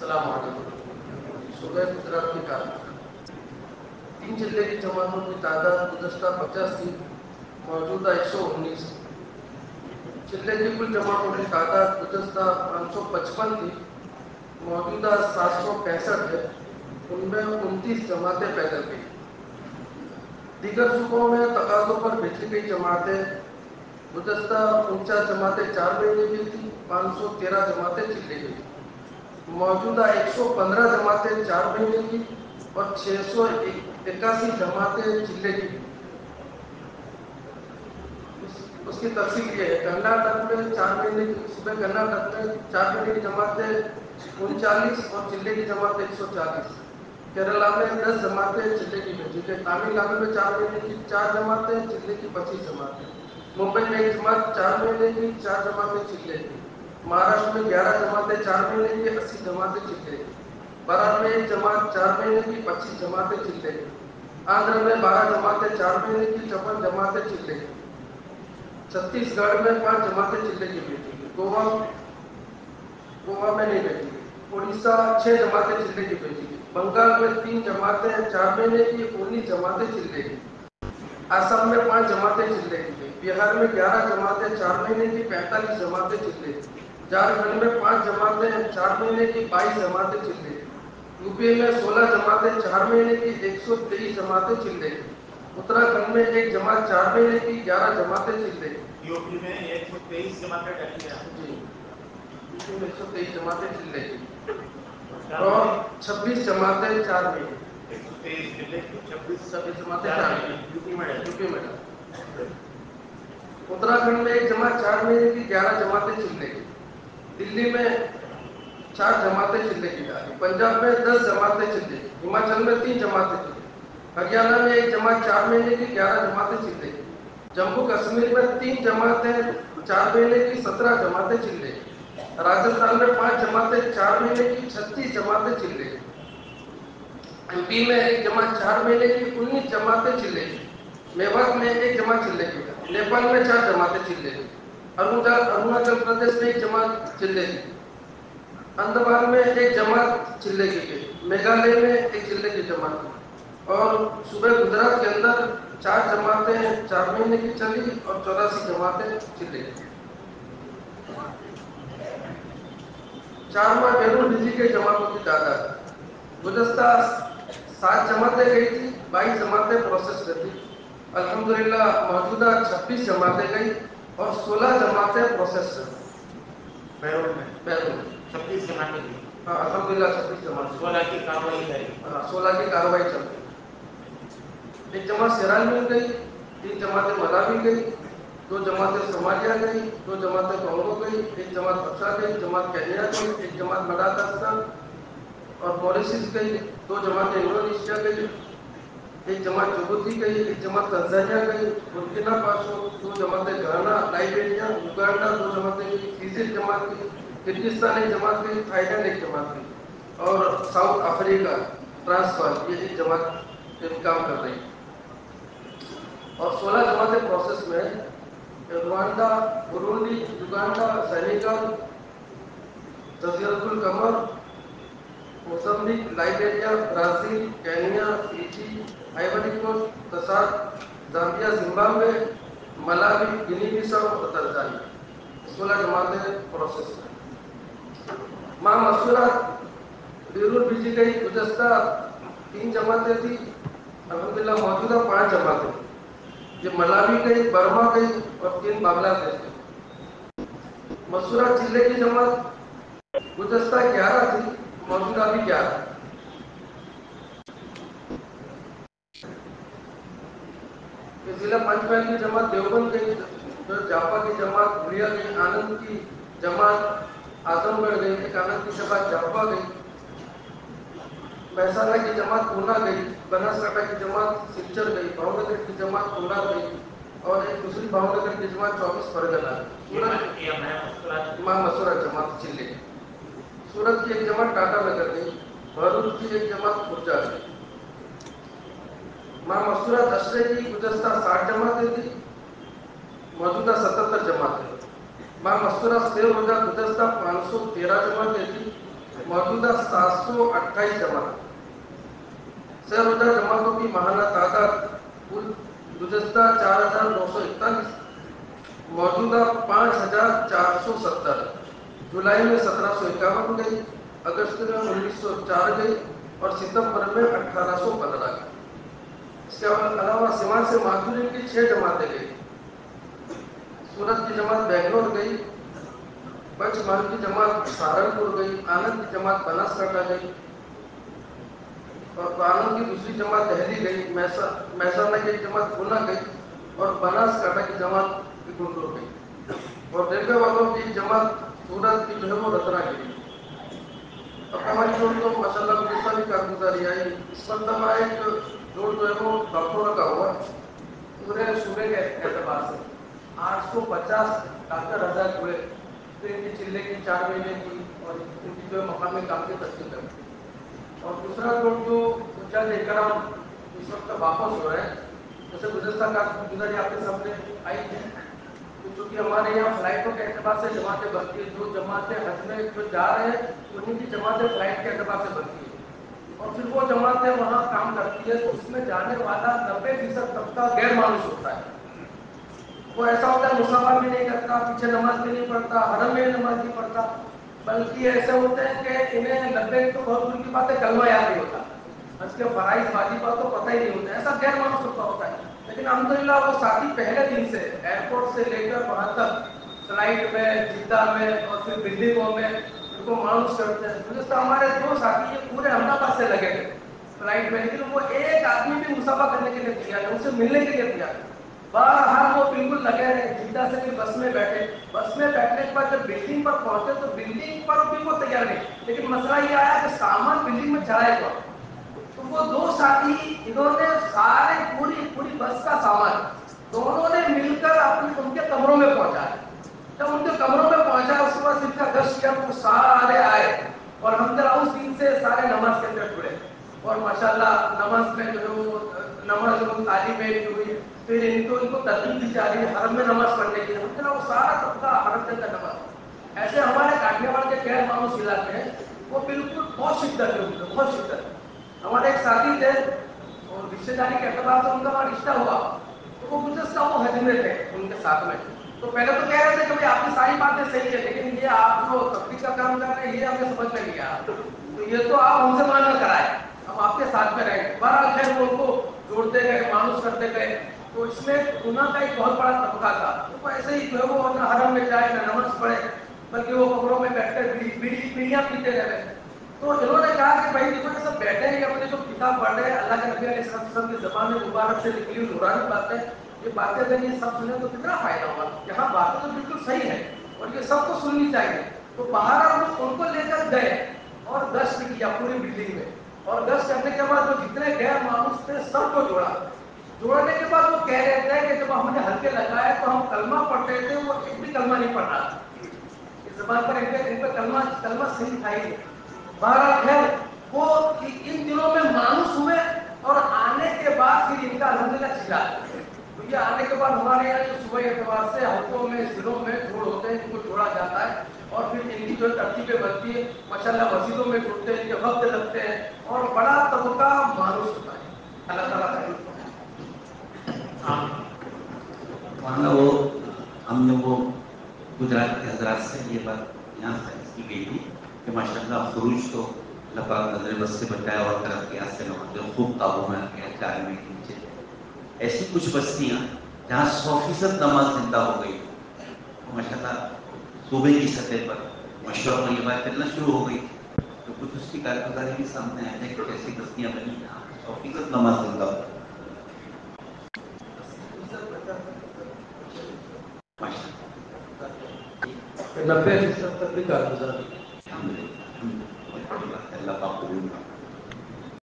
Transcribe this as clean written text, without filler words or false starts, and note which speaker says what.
Speaker 1: السلام علیکم. صوبہ گجرات کی کارکردگی 3 ضلع کی جماعتوں کی تعداد گزشتہ 50 تھی، موجودہ 119. ضلع کی کل جماعتوں کی تعداد گزشتہ 555 تھی، موجودہ 765 ہے. ان میں 29 جماعتیں پیدل گئی. دیگر صوبوں میں تقاضوں پر بھیجی گئی جماعتیں گزشتہ 49 جماعتیں 4 مہینے کی تھی، 513 جماعتیں چلے گئی. موجودہ 115 جماعتیں 4 مہینے کی اور 681 جماعتیں چلے کی. اس کی تفصیل یہ ہے: کرناٹک میں 4 مہینے کی صوبہ کرناٹک میں 4 مہینے کی جماعتیں 39 اور چلے کی جماعتیں 140. کیرلا میں 10 جماعتیں چلے کی بھیجی گئی. تامل ناڈو میں 4 مہینے کی 4 جماعتیں چلے کی 25 جماعتیں. ممبئی میں 1 جماعت 4 مہینے کی 4 جماعتیں چلے کی. مہاراشٹر میں 11 جماعتیں 4 مہینے کی 80 جماعتیں چلے کی. بہار میں 1 جماعت 4 مہینے کی 25 جماعتیں چلے کی. آندھرا میں 12 جماعتیں 4 مہینے کی 54 جماعتیں چلے کی. چھتیس گڑھ میں 5 جماعتیں چلے کی بھیجی گئی. گوا میں نہیں بھیجی گئی. اڑیسہ 6 جماعتیں چلے کی بھیجی گئی. بنگال میں 3 جماعتیں 4 مہینے کی 19 جماعتیں چلے کی. آسام میں 5 جماعتیں چلے کی. بہار میں 11 جماعتیں 4 مہینے کی 45 جماعتیں چلے کی. جھارکھنڈ میں 5 جماعتیں 4 مہینے کی 22 جماعتیں چلے کی. یو پی میں 16 جماعتیں 4 مہینے کی 123 جماعتیں چلے کی. اتراکھنڈ میں 1 جماعت 4 مہینے کی 11 جماعتیں چلے کی.
Speaker 2: یو پی میں 123 جماعتیں ڈلی ہیں.
Speaker 1: جی، یو پی میں 123 جماعتیں چلے کی اور 26 جماعتیں 4 مہینے.
Speaker 2: 123 ضلع کی
Speaker 1: 26
Speaker 2: 26
Speaker 1: جماعتیں 4 مہینے
Speaker 2: یو پی میں
Speaker 1: یو پی میں. اتراکھنڈ میں 1 جماعت 4 مہینے کی 11 جماعتیں چلے کی. دلی میں 4 جماعتیں چلے کی جا رہی. پنجاب میں 10 جماعتیں چلے کی. ہماچل میں 3 جماعتیں چلے کی. ہریانہ میں 1 جماعت 4 مہینے کی 11 جماعتیں چلے کی. جموں کشمیر میں 3 جماعتیں 4 مہینے کی 17 جماعتیں چلے کی. راجستھان میں 5 جماعتیں 4 مہینے کی 36 جماعتیں چلے کی. ایم پی میں 1 جماعت 4 مہینے کی 19 جماعتیں چلے کی. میوات میں 1 جماعت چلے کی. نیپال میں 4 جماعتیں چلے کی. اروناچل پردیش میں 1 جماعت چلے کی. اندمان میں 1 جماعت چلے کی گئی. میگھالیہ میں 1 چلے کی جماعت. اور صوبہ گجرات کے اندر 4 جماعتیں 4 مہینے کی چلی اور 84 جماعتیں چلے کی. 4 ماہ بیرون بھیجی گئی جماعتوں کی تعداد گزشتہ 7 جماعتیں گئی تھی، 22 جماعتیں پروسیس میں تھی. الحمدللہ موجودہ 26 جماعتیں گئی اور 16 جماعتیں پروسیس میں.
Speaker 2: بیرون میں
Speaker 1: بیرون
Speaker 2: 26 جماعتیں تھی.
Speaker 1: ہاں الحمدللہ 26 جماعتیں.
Speaker 2: 16 کی کارروائی جاری.
Speaker 1: 16 کی کارروائی چل رہی. 1 جماعت سیرال میں گئی، 3 جماعتیں ملاوی گئی، 2 جماعتیں صومالیہ گئی، 2 جماعتیں کانگو گئی، 1 جماعت بکسا گئی، جماعت کینیا گئی، 1 جماعت مڈغاسکر اور موریشس گئی، 2 جماعتیں انڈونیشیا گئی، 1 جماعت جبوتی گئی، 1 جماعت تنزانیہ گئی، برکینا فاسو، 2 جماعتیں گھانا، لائبیریا، یوگانڈا 2 جماعتیں گئی، فجی جماعت گئی، کرغزستان 1 جماعت گئی، تھائی لینڈ 1 جماعت گئی اور ساؤتھ افریقہ ٹرانسفر یہ 1 جماعت پہ کام کر رہی ہے. اور 16 جماعتیں پروسیس میں ہیں. روانڈا، برونڈی، یوگانڈا، سینیگال، جزیرۃ القمر، Mozambique, Liberia, Brazil, Kenya, Fiji, Ivory Coast, Chad, Zambia, Zimbabwe, Malawi, Guinea Bissau اور تنزانیہ. 16 جماعتیں پروسیس میں. ماہ مسورات بیرون بھیجی گئی گزشتہ 3 جماعتیں تھی، الحمدللہ موجودہ 5 جماعتیں. یہ ملاوی گئی، برما گئی اور 3 بنگلہ دیش گئی. مسورات ضلع کی جماعت گزشتہ 11 تھی، موجودہ بھی 11. یہ ضلع پنچمہل کی جماعت دیوبند گئی، جاپا کی جماعت گڑیا گئی، آنند کی جماعت اعظم گڑھ گئی، ایک آنند کی جماعت جاپا گئی، مہسانہ کی جماعت پونا گئی، بناسکانٹا کی جماعت سلچر گئی، بھاؤ نگر کی جماعت کنڈا گئی اور ایک دوسری بھاؤ نگر کی جماعت 24 پرگنہ گئی. امام مسورات جماعت چلے گئی. سورت کی 1 جماعت ٹاٹا نگر گئی، بھرود کی 1 جماعت خرجہ گئی. ماہ مسورات اشرے کی گزشتہ 60 جماعتیں تھی، موجودہ 77 جماعتیں. ماہ مسورات سیو روزہ گزشتہ 513 جماعتیں تھی، موجودہ 728 جماعت سے روزہ جماعتوں کی ماہانہ تعداد کل گزشتہ 4941، موجودہ 5470، جولائی میں 1751 گئی، اگست میں 1904 گئی اور ستمبر میں 1815 گئی۔ اس کے علاوہ سیوان سے معذورین کی 6 جماعتیں گئی، سورت کی جماعت بنگلور گئی، پنچ محل کی جماعت سہارنپور گئی، آنند کی جماعت بناسکانٹا گئی اور آنند کی دوسری جماعت دہلی گئی، محسانہ کی جماعت پونا گئی اور بناسکانٹا کی جماعت گنٹور گئی اور ریلوے والوں کی جماعت سورت کی جو ہے وہ رتنا گئی۔ اب ہماری جوڑ تو ماشاء اللہ گزشتہ بھی کارگزاری آئی، اس مرتبہ ایک جوڑ جو ہے وہ ڈاکٹروں کا ہوا پورے صوبے کے اعتبار سے 850 ڈاکٹر حضرات ہوئے، پھر ان کی چلے کی 4 مہینے کی اور ان کی جو مقامی کام کی تصدیق کر۔ اور دوسرا جوڑ جو جج اکرام اس وقت واپس ہو رہے ہیں، جیسے گزشتہ کارگزاری آپ کے سامنے آئی ہے، کیونکہ ہمارے یہاں فلائٹوں کے اعتبار سے جماعتیں بنتی ہیں، جو جماعتیں حج میں جو جا رہے ہیں انہیں کی جماعتیں فلائٹ کے اعتبار سے بنتی ہیں اور پھر وہ جماعتیں وہاں کام کرتی ہے، تو اس میں جانے والا 90% طبقہ غیر مانوس ہوتا ہے۔ وہ ایسا ہوتا ہے مسافر بھی نہیں کرتا، پیچھے نماز بھی نہیں پڑھتا، حرم میں نماز نہیں پڑھتا، بلکہ ایسے ہوتے ہیں کہ انہیں 90 تو بہت دور کی بات ہے کلمہ یاد نہیں ہوتا، اس کے فرائض واجبات تو پتہ ہی نہیں ہوتا، ایسا غیر مانوس ہوتا ہے۔ لیکن الحمدللہ وہ ساتھی پہلے دن سے ایئرپورٹ سے لے کر وہاں تک فلائٹ میں، جدہ میں اور پھر بلڈنگوں میں ان کو مانوس کرتے ہیں۔ گزشتہ ہمارے 2 ساتھی یہ پورے احمدآباد سے لگے تھے فلائٹ میں، لیکن وہ ایک آدمی بھی مسافہ کرنے کے لیے تیار ہے، ان سے ملنے کے لیے تیار ہے۔ بہرحال وہ بالکل لگے رہے، جدہ سے بھی بس میں بیٹھے، بس میں بیٹھنے کے بعد جب بلڈنگ پر پہنچے تو بلڈنگ پر بھی وہ تیار نہیں، لیکن مسئلہ یہ آیا کہ سامان بلڈنگ میں چڑھائے کون؟ تو وہ 2 ساتھی انہوں نے سارے پوری بس کا سامان دونوں نے مل کر ان کے کمروں میں پہنچایا۔ جب ان کے کمروں میں پہنچا اس کے بعد ان کا گشت کیا وہ سارے آئے اور ہم اس دن سے سارے نماز کے اندر جڑے اور ماشاءاللہ نماز میں جو ہے وہ نماز تعلیم ہوئی، پھر ان کو ترغیب دی جا رہی ہے حرم میں نماز پڑھنے کی، وہ سارا طبقہ حرم کے اندر نماز۔ ایسے ہمارے کاٹنے والے کے غیر مانوس علاقے ہیں، وہ بالکل بہت شدت ہے، بہت شدت۔ ہمارے ایک ساتھی تھے اور رشتے داری کے اعتبار سے ان کا وہاں رشتہ ہوا، تو وہ گزشتہ وہ حج میں تھے ان کے ساتھ میں، تو پہلے تو کہہ رہے تھے کہ بھائی آپ کی ساری باتیں صحیح ہے، لیکن یہ آپ جو تفریح کا کام کر رہے ہیں یہ ہمیں سمجھ میں نہیں آ رہا، تو یہ تو آپ ہم سے معلوم کرائیں، ہم آپ کے ساتھ میں رہیں گے۔ بہرحال خیر وہ ان کو جوڑتے گئے، مانوس کرتے گئے، تو اس میں گناہ کا ایک بہت بڑا طبقہ تھا، تو وہ ایسے ہی جو ہے وہ نہ حرم میں جائے نہ نماز پڑھے، بلکہ وہ قبروں میں بیٹھ کر بیڑیاں پیتے رہے۔ تو انہوں نے کہا کہ بھائی دیکھو یہ سب بیٹھے ہیں اپنے جو کتاب پڑھ رہے ہیں، اللہ کے نبی علیہ السلام کی زبان مبارک سے نکلی ہوئی نورانی باتیں، یہ باتیں اگر یہ سب سنیں تو کتنا فائدہ ہوگا، یہاں باتیں تو بالکل صحیح ہے اور یہ سب کو سننی چاہیے۔ تو باہر ان کو لے کر گئے اور گشت کیا پوری بلڈنگ میں، اور گشت کرنے کے بعد جو جتنے غیر مانوس تھے سب کو جوڑنے کے بعد وہ کہہ رہے تھے کہ جب ہم نے ہلکے لگائے تو ہم کلمہ پڑھتے تھے، وہ ایک بھی کلمہ نہیں پڑھ رہا تھا، اس زبان پر ان پہ کلمہ صحیح تھا ہی۔ بہرحال خیر وہ ان دنوں میں مانوس ہوئے اور آنے کے بعد پھر ان کا الحمدللہ چلا، تو یہ آنے کے بعد ہمارے یہاں جو صبح اعتبار سے حلقوں میں ضلعوں میں جوڑ ہوتے ہیں، ان کو جوڑا جاتا ہے اور پھر ان کی جو ترتیبیں بنتی ہیں ماشاءاللہ مسجدوں میں جڑتے ہیں، ان کے وقت لگتے ہیں اور بڑا طبقہ مانوس ہوتا ہے۔ اللہ تعالیٰ خیر۔
Speaker 3: وہاں وہ ہم نے وہ گجرات کے حضرات سے یہ بات یہاں سے کی گئی تھی کہ ماشاءاللہ خروج تو اللہ پاک نظر بس سے بچایا اور ترقیات سے نماز خوب قابو میں آ گیا 4 مہینے کے نیچے۔ ایسی کچھ بستیاں جہاں 100% نماز زندہ ہو گئی، ماشاءاللہ صوبے کی سطح پر مشورہ میں یہ بات چلنا شروع ہو گئی، تو کچھ اس کی کارگزاری بھی سامنے آئے ہیں کہ ایسی بستیاں بنی جہاں 100% نماز زندہ ہو۔
Speaker 1: ماشاءاللہ 90% تک بھی کارگزار